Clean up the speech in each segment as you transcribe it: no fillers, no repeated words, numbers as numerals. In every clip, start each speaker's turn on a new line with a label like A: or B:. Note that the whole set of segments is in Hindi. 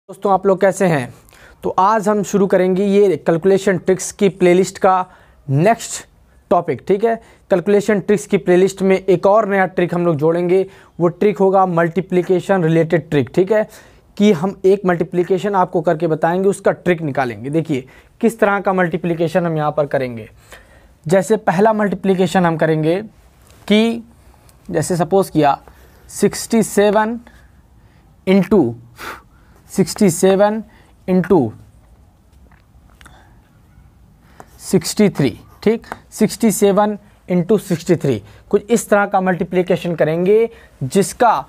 A: दोस्तों आप लोग कैसे हैं। तो आज हम शुरू करेंगे ये कैलकुलेशन ट्रिक्स की प्लेलिस्ट का नेक्स्ट टॉपिक। ठीक है, कैलकुलेशन ट्रिक्स की प्लेलिस्ट में एक और नया ट्रिक हम लोग जोड़ेंगे। वो ट्रिक होगा मल्टीप्लिकेशन रिलेटेड ट्रिक। ठीक है, कि हम एक मल्टीप्लिकेशन आपको करके बताएंगे, उसका ट्रिक निकालेंगे। देखिए किस तरह का मल्टीप्लिकेशन हम यहाँ पर करेंगे। जैसे पहला मल्टीप्लिकेशन हम करेंगे कि जैसे सपोज़ किया 67 इंटू 63 ठीक, 67 इंटू 63 कुछ इस तरह का मल्टीप्लिकेशन करेंगे जिसका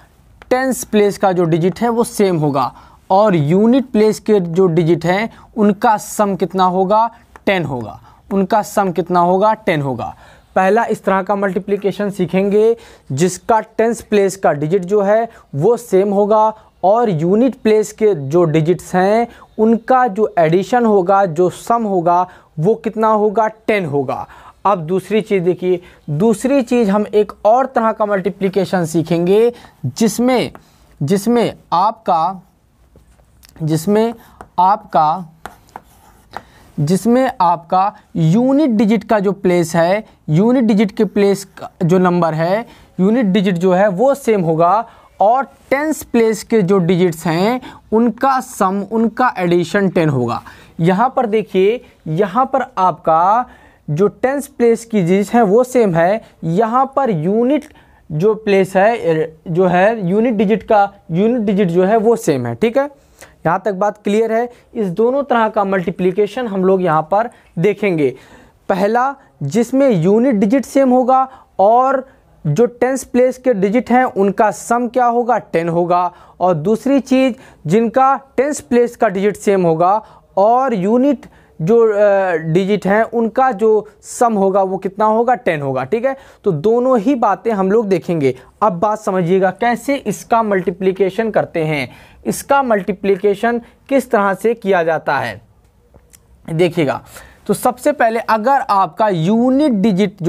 A: टेंस प्लेस का जो डिजिट है वो सेम होगा और यूनिट प्लेस के जो डिजिट हैं उनका सम कितना होगा, 10 होगा। उनका सम कितना होगा, 10 होगा। पहला इस तरह का मल्टीप्लिकेशन सीखेंगे जिसका टेंस प्लेस का डिजिट जो है वो सेम होगा और यूनिट प्लेस के जो डिजिट्स हैं उनका जो एडिशन होगा, जो सम होगा वो कितना होगा, 10 होगा। अब दूसरी चीज़ देखिए, दूसरी चीज़ हम एक और तरह का मल्टीप्लिकेशन सीखेंगे जिसमें आपका यूनिट डिजिट का जो प्लेस है, यूनिट डिजिट के प्लेस का जो नंबर है, यूनिट डिजिट जो है वो सेम होगा और टेंस प्लेस के जो डिजिट्स हैं उनका सम, उनका एडिशन 10 होगा। यहाँ पर देखिए, यहाँ पर आपका जो टेंस प्लेस की डिजिट है वो सेम है, यहाँ पर यूनिट जो प्लेस है जो है यूनिट डिजिट जो है वो सेम है। ठीक है, यहाँ तक बात क्लियर है। इस दोनों तरह का मल्टीप्लिकेशन हम लोग यहाँ पर देखेंगे। पहला जिसमें यूनिट डिजिट सेम होगा और जो टेंस प्लेस के डिजिट हैं उनका सम क्या होगा, 10 होगा। और दूसरी चीज़ जिनका टेंस प्लेस का डिजिट सेम होगा और यूनिट जो डिजिट हैं उनका जो सम होगा वो कितना होगा, 10 होगा। ठीक है, तो दोनों ही बातें हम लोग देखेंगे। अब बात समझिएगा कैसे इसका मल्टीप्लिकेशन करते हैं, इसका मल्टीप्लिकेशन किस तरह से किया जाता है। देखिएगा, तो सबसे पहले अगर आपका यूनिट डिजिट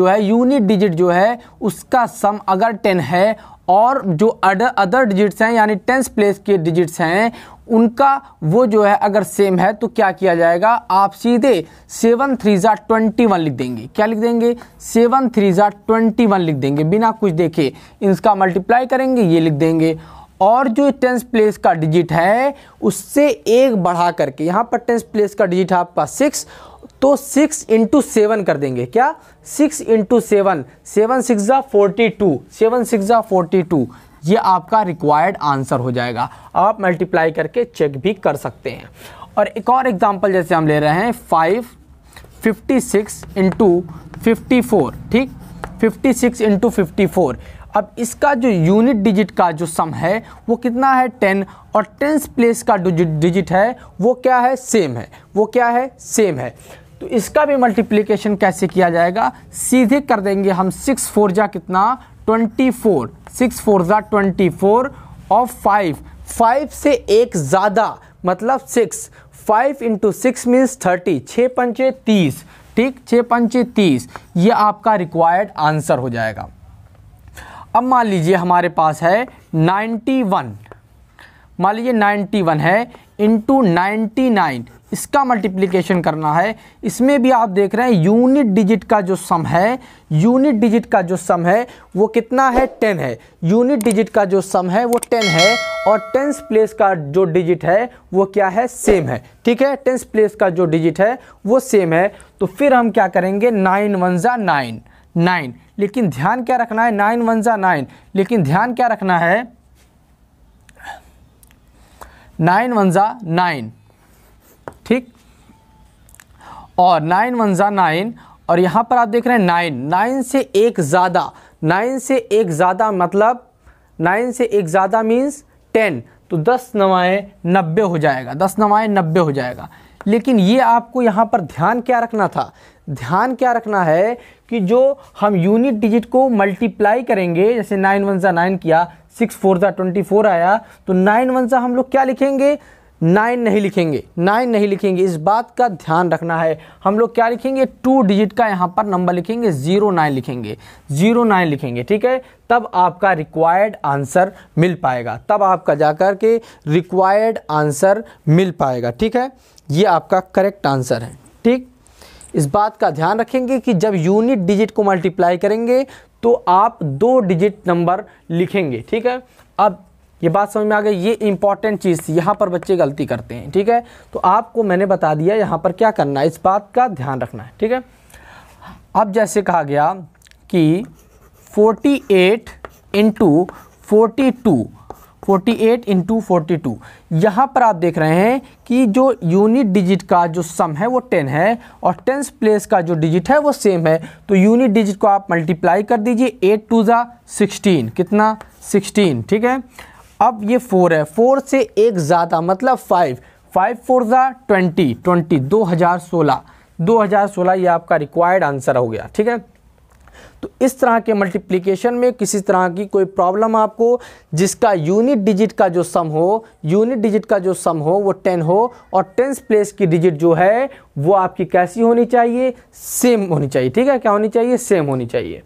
A: जो है उसका सम अगर 10 है और जो अदर डिजिट्स हैं यानी टेंस प्लेस के डिजिट्स हैं उनका वो जो है अगर सेम है तो क्या किया जाएगा, आप सीधे 7 3 21 लिख देंगे। क्या लिख देंगे, 7 3 21 लिख देंगे, बिना कुछ देखे इसका मल्टीप्लाई करेंगे, ये लिख देंगे। और जो टेंस प्लेस का डिजिट है उससे एक बढ़ा करके, यहाँ पर टेंस प्लेस का डिजिट है आपका 6, तो 6 इंटू 7 कर देंगे। क्या, 6 इंटू 7, 7 6 42, 7 6 42, ये आपका रिक्वायर्ड आंसर हो जाएगा। आप मल्टीप्लाई करके चेक भी कर सकते हैं। और एक और एग्जांपल जैसे हम ले रहे हैं 56 इंटू 54, ठीक, 56 इंटू 54। अब इसका जो यूनिट डिजिट का जो सम है वो कितना है, 10, और टेंस प्लेस का डिजिट है वो क्या है, सेम है। वो क्या है, सेम है। तो इसका भी मल्टीप्लिकेशन कैसे किया जाएगा, सीधे कर देंगे हम 6 4 जा कितना, 24, 6 4 जा 24 और 5 से एक ज़्यादा मतलब 6, 5 इंटू 6 मीन्स 30, 6 पंचे 30, ठीक, 6 पंचे 30, ये आपका रिक्वायर्ड आंसर हो जाएगा। अब मान लीजिए हमारे पास है 91, मान लीजिए 91 है इंटू 99, इसका मल्टीप्लिकेशन करना है। इसमें भी आप देख रहे हैं यूनिट डिजिट का जो सम है, यूनिट डिजिट का जो सम है वो कितना है, 10 है। यूनिट डिजिट का जो सम है वो 10 है और टेंस प्लेस का जो डिजिट है वो क्या है, सेम है। ठीक है, टेंस प्लेस का जो डिजिट है वो सेम है। तो फिर हम क्या करेंगे, 9 1 जा 9, लेकिन ध्यान क्या रखना है, 9 1 जा 9, लेकिन ध्यान क्या रखना है, 9 1 जा 9, ठीक, और 9 1 जा 9, और यहाँ पर आप देख रहे हैं 9 से एक ज़्यादा, 9 से एक ज़्यादा मतलब 9 से एक ज़्यादा मीन्स 10, तो 10 9 90 हो जाएगा, 10 9 90 हो जाएगा। लेकिन ये आपको यहाँ पर ध्यान क्या रखना था, ध्यान क्या रखना है कि जो हम यूनिट डिजिट को मल्टीप्लाई करेंगे, जैसे 9 1 जा 9 किया, 6 4 जा 24 आया, तो 9 1 जा हम लोग क्या लिखेंगे, 9 नहीं लिखेंगे, 9 नहीं लिखेंगे, इस बात का ध्यान रखना है। हम लोग क्या लिखेंगे, 2 डिजिट का यहाँ पर नंबर लिखेंगे, 09 लिखेंगे, 09 लिखेंगे, ठीक है। तब आपका रिक्वायर्ड आंसर मिल पाएगा, तब आपका जाकर के रिक्वायर्ड आंसर मिल पाएगा, ठीक है। ये आपका करेक्ट आंसर है, ठीक। इस बात का ध्यान रखेंगे कि जब यूनिट डिजिट को मल्टीप्लाई करेंगे तो आप 2 डिजिट नंबर लिखेंगे, ठीक है। अब ये बात समझ में आ गई, ये इंपॉर्टेंट चीज़ थी, यहाँ पर बच्चे गलती करते हैं, ठीक है। तो आपको मैंने बता दिया यहाँ पर क्या करना है, इस बात का ध्यान रखना है, ठीक है। अब जैसे कहा गया कि 48 इंटू 42, 48 इंटू 42, यहाँ पर आप देख रहे हैं कि जो यूनिट डिजिट का जो सम है वो 10 है और 10th प्लेस का जो डिजिट है वो सेम है। तो यूनिट डिजिट को आप मल्टीप्लाई कर दीजिए, 8 2 ज़ा 16, कितना 16, ठीक है। अब ये 4 है, 4 से एक ज़्यादा मतलब 5, 5 4 ज़ा 20, 2016, 2016 ये आपका रिक्वायर्ड आंसर हो गया, ठीक है। तो इस तरह के मल्टीप्लिकेशन में किसी तरह की कोई प्रॉब्लम आपको, जिसका यूनिट डिजिट का जो सम हो, यूनिट डिजिट का जो सम हो वो 10 हो और 10th प्लेस की डिजिट जो है वो आपकी कैसी होनी चाहिए, सेम होनी चाहिए, ठीक है। क्या होनी चाहिए, सेम होनी चाहिए।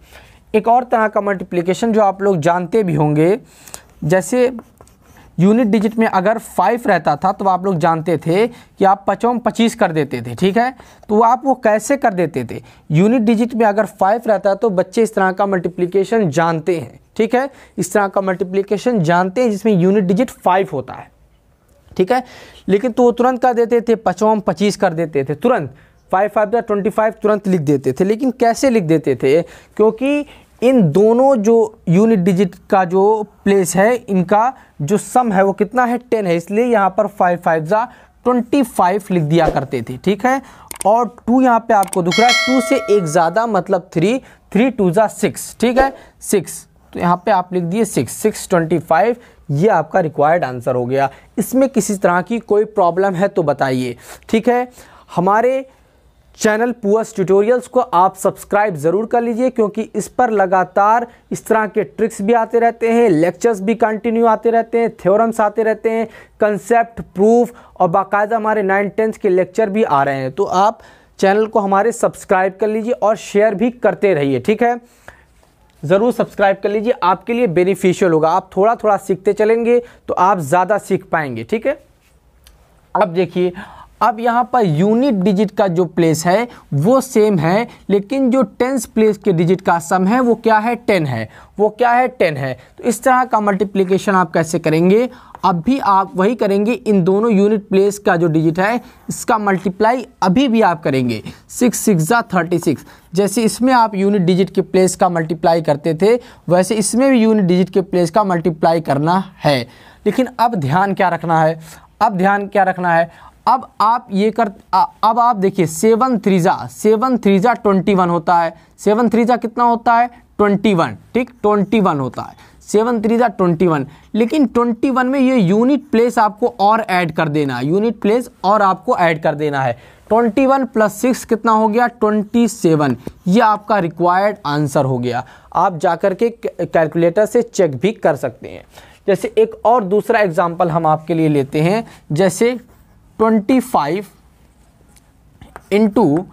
A: एक और तरह का मल्टीप्लिकेशन जो आप लोग जानते भी होंगे, जैसे यूनिट डिजिट में अगर 5 रहता था तो आप लोग जानते थे कि आप 5 25 कर देते थे, ठीक है। तो आप वो कैसे कर देते थे, यूनिट डिजिट में अगर 5 रहता है तो बच्चे इस तरह का मल्टीप्लिकेशन जानते हैं, ठीक है। इस तरह का मल्टीप्लिकेशन जानते हैं जिसमें यूनिट डिजिट 5 होता है, ठीक है। लेकिन तो वो तुरंत कर देते थे, 5 25 कर देते थे, तुरंत 5 5 25 तुरंत लिख देते थे। लेकिन कैसे लिख देते थे, क्योंकि इन दोनों जो यूनिट डिजिट का जो प्लेस है इनका जो सम है वो कितना है, 10 है, इसलिए यहाँ पर 5 5 ज़ा 25 लिख दिया करते थे, ठीक है। और 2 यहाँ पे आपको दिख रहा है, 2 से एक ज़्यादा मतलब 3, 3 2 ज़ा 6, ठीक है, 6। तो यहाँ पे आप लिख दिए 6, 6 25, ये आपका रिक्वायर्ड आंसर हो गया। इसमें किसी तरह की कोई प्रॉब्लम है तो बताइए, ठीक है। हमारे चैनल पुअर्स ट्यूटोरियल्स को आप सब्सक्राइब ज़रूर कर लीजिए, क्योंकि इस पर लगातार इस तरह के ट्रिक्स भी आते रहते हैं, लेक्चर्स भी कंटिन्यू आते रहते हैं, थ्योरम्स आते रहते हैं, कंसेप्ट, प्रूफ और बाकायदा हमारे 9th 10th के लेक्चर भी आ रहे हैं। तो आप चैनल को हमारे सब्सक्राइब कर लीजिए और शेयर भी करते रहिए, ठीक है। ज़रूर सब्सक्राइब कर लीजिए, आपके लिए बेनिफिशियल होगा। आप थोड़ा थोड़ा सीखते चलेंगे तो आप ज़्यादा सीख पाएंगे, ठीक है। अब देखिए, अब यहाँ पर यूनिट डिजिट का जो प्लेस है वो सेम है, लेकिन जो 10th प्लेस के डिजिट का सम है वो क्या है, 10 है, वो क्या है, 10 है। तो इस तरह का मल्टीप्लिकेशन आप कैसे करेंगे, अब भी आप वही करेंगे, इन दोनों यूनिट प्लेस का जो डिजिट है इसका मल्टीप्लाई अभी भी आप करेंगे, 6 6 ज़ा 36। जैसे इसमें आप यूनिट डिजिट के प्लेस का मल्टीप्लाई करते थे वैसे इसमें भी यूनिट डिजिट के प्लेस का मल्टीप्लाई करना है। लेकिन अब ध्यान क्या रखना है, अब ध्यान क्या रखना है, अब आप ये अब आप देखिए 7 3 ज़ा 21 होता है, 7 3 ज़ा कितना होता है, 21, ठीक, 21 होता है, 7 3 ज़ा 21। लेकिन 21 में ये यूनिट प्लेस आपको और ऐड कर देना है, यूनिट प्लेस और आपको ऐड कर देना है। 21 + 6 कितना हो गया, 27। ये आपका रिक्वायर्ड आंसर हो गया। आप जाकर के कैलकुलेटर से चेक भी कर सकते हैं। जैसे एक और दूसरा एग्जाम्पल हम आपके लिए लेते हैं, जैसे 25 इंटू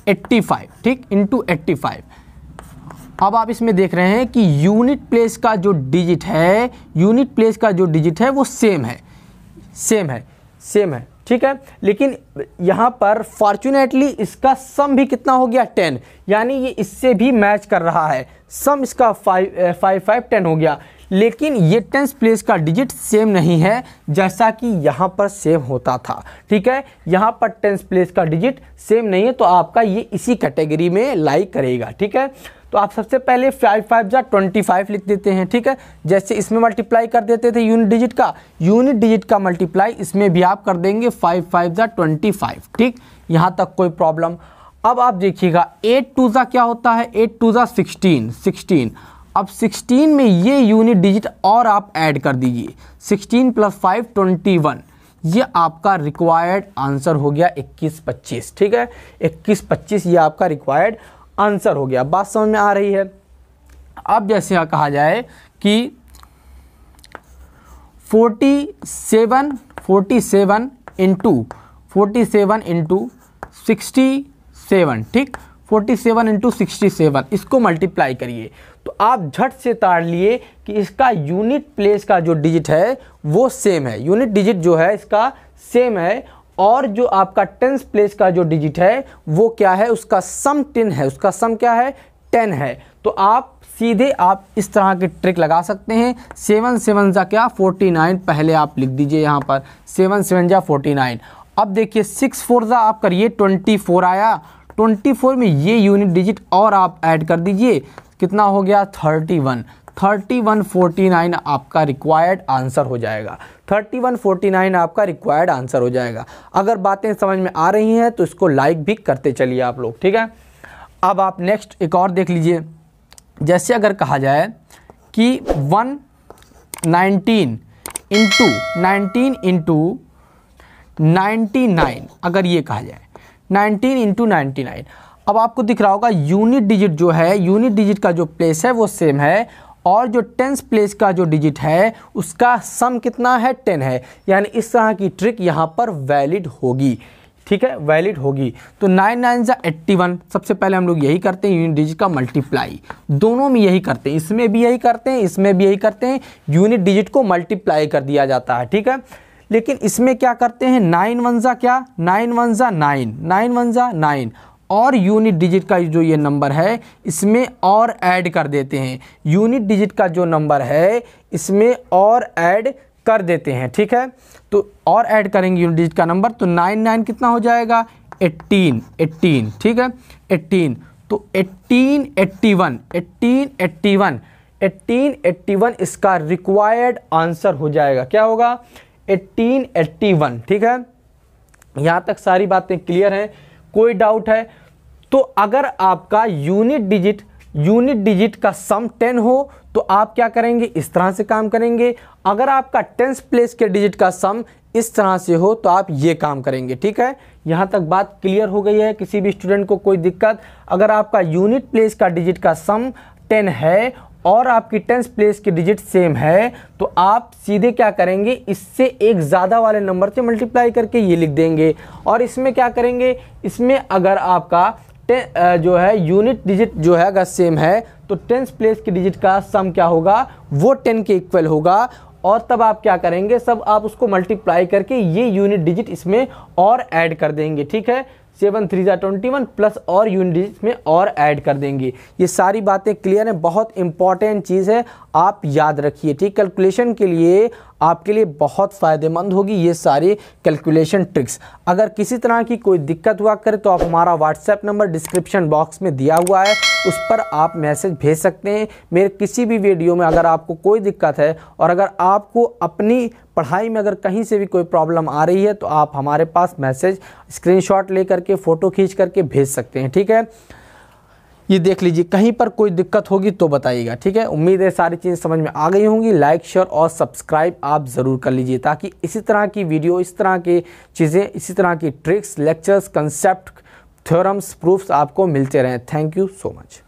A: 85, ठीक, इंटू 85। अब आप इसमें देख रहे हैं कि यूनिट प्लेस का जो डिजिट है, यूनिट प्लेस का जो डिजिट है वो सेम है, सेम है, सेम है, ठीक है। लेकिन यहाँ पर फॉर्चुनेटली इसका सम भी कितना हो गया, 10, यानी ये इससे भी मैच कर रहा है। सम इसका 5 5 10 हो गया, लेकिन ये 10th प्लेस का डिजिट सेम नहीं है जैसा कि यहाँ पर सेम होता था, ठीक है। यहाँ पर 10th प्लेस का डिजिट सेम नहीं है, तो आपका ये इसी कैटेगरी में लाइक करेगा, ठीक है। तो आप सबसे पहले 5 5 ज़ा 25 लिख देते हैं, ठीक है। जैसे इसमें मल्टीप्लाई कर देते थे यूनिट डिजिट का, यूनिट डिजिट का मल्टीप्लाई इसमें भी आप कर देंगे 5 5 ज़ा 25, ठीक। यहाँ तक कोई प्रॉब्लम। अब आप देखिएगा 8 2 ज़ा क्या होता है, 8 2 ज़ा 16। अब 16 में ये यूनिट डिजिट और आप ऐड कर दीजिए, 16 + 5 21। ये आपका रिक्वायर्ड आंसर हो गया 21 25, ठीक है। 21 25 ये आपका रिक्वायर्ड आंसर हो गया। बात समझ में आ रही है। अब जैसे कहा जाए कि 47 इंटू 67, ठीक, 47 इंटू 67, इसको मल्टीप्लाई करिए तो आप झट से ताड़ लिए कि इसका यूनिट प्लेस का जो डिजिट है वो सेम है, यूनिट डिजिट जो है इसका सेम है, और जो आपका टेंस प्लेस का जो डिजिट है वो क्या है, उसका सम 10 है, उसका सम क्या है, 10 है। तो आप सीधे आप इस तरह की ट्रिक लगा सकते हैं। 7 7 जा क्या 49, पहले आप लिख दीजिए यहाँ पर 7 7 जा 49। अब देखिए 6 4 जा आप करिए 24 आया, 24 में ये यूनिट डिजिट और आप ऐड कर दीजिए, कितना हो गया 31 49 आपका रिक्वायर्ड आंसर हो जाएगा। 3149 आपका रिक्वायर्ड आंसर हो जाएगा। अगर बातें समझ में आ रही हैं तो इसको लाइक भी करते चलिए आप लोग, ठीक है। अब आप नेक्स्ट एक और देख लीजिए, जैसे अगर कहा जाए कि 119 इंटू 99, अगर ये कहा जाए 19 इंटू 99, अब आपको दिख रहा होगा यूनिट डिजिट जो है, यूनिट डिजिट का जो प्लेस है वो सेम है, और जो टेंस प्लेस का जो डिजिट है उसका सम कितना है 10 है, यानी इस तरह की ट्रिक यहाँ पर वैलिड होगी, ठीक है, वैलिड होगी। तो 9 9 जा 81, सबसे पहले हम लोग यही करते हैं, यूनिट डिजिट का मल्टीप्लाई, दोनों में यही करते हैं, इसमें भी यही करते हैं, इसमें भी यही करते हैं, यूनिट डिजिट को मल्टीप्लाई कर दिया जाता है, ठीक है। लेकिन इसमें क्या करते हैं, 9 1 जा क्या 9 1 जा 9, 9 1 जा 9, और यूनिट डिजिट का जो ये नंबर है इसमें और ऐड कर देते हैं, यूनिट डिजिट का जो नंबर है इसमें और ऐड कर देते हैं, ठीक है। तो और ऐड करेंगे यूनिट डिजिट का नंबर, तो 9 9 कितना हो जाएगा 18, ठीक है 18, तो 1881 इसका रिक्वायर्ड आंसर हो जाएगा, क्या होगा 1881, ठीक है। यहाँ तक सारी बातें क्लियर हैं, कोई डाउट है? तो अगर आपका यूनिट डिजिट का सम 10 हो तो आप क्या करेंगे, इस तरह से काम करेंगे। अगर आपका टेंस प्लेस के डिजिट का सम इस तरह से हो तो आप ये काम करेंगे, ठीक है। यहाँ तक बात क्लियर हो गई है? किसी भी स्टूडेंट को कोई दिक्कत? अगर आपका यूनिट प्लेस का डिजिट का सम 10 है और आपकी टेंस प्लेस की डिजिट सेम है तो आप सीधे क्या करेंगे, इससे एक ज़्यादा वाले नंबर से मल्टीप्लाई करके ये लिख देंगे। और इसमें क्या करेंगे, इसमें अगर आपका जो है यूनिट डिजिट जो है अगर सेम है तो टेंस प्लेस की डिजिट का सम क्या होगा, वो 10 के इक्वल होगा, और तब आप क्या करेंगे, सब आप उसको मल्टीप्लाई करके ये यूनिट डिजिट इसमें और ऐड कर देंगे, ठीक है। 7 3 जा 21 प्लस और यूनिट डिजिट में और ऐड कर देंगे। ये सारी बातें क्लियर हैं, बहुत इंपॉर्टेंट चीज़ है, आप याद रखिए, ठीक। कैलकुलेशन के लिए आपके लिए बहुत फ़ायदेमंद होगी ये सारी कैलकुलेशन ट्रिक्स। अगर किसी तरह की कोई दिक्कत हुआ करे तो आप हमारा व्हाट्सएप नंबर डिस्क्रिप्शन बॉक्स में दिया हुआ है, उस पर आप मैसेज भेज सकते हैं। मेरे किसी भी वीडियो में अगर आपको कोई दिक्कत है और अगर आपको अपनी पढ़ाई में अगर कहीं से भी कोई प्रॉब्लम आ रही है तो आप हमारे पास मैसेज स्क्रीनशॉट ले करके फ़ोटो खींच करके भेज सकते हैं, ठीक है। ये देख लीजिए, कहीं पर कोई दिक्कत होगी तो बताइएगा, ठीक है। उम्मीद है सारी चीज़ें समझ में आ गई होंगी। लाइक शेयर और सब्सक्राइब आप ज़रूर कर लीजिए ताकि इसी तरह की वीडियो, इस तरह की चीज़ें, इसी तरह की tricks, lectures, concept, theorems, proofs आपको मिलते रहें। Thank you so much.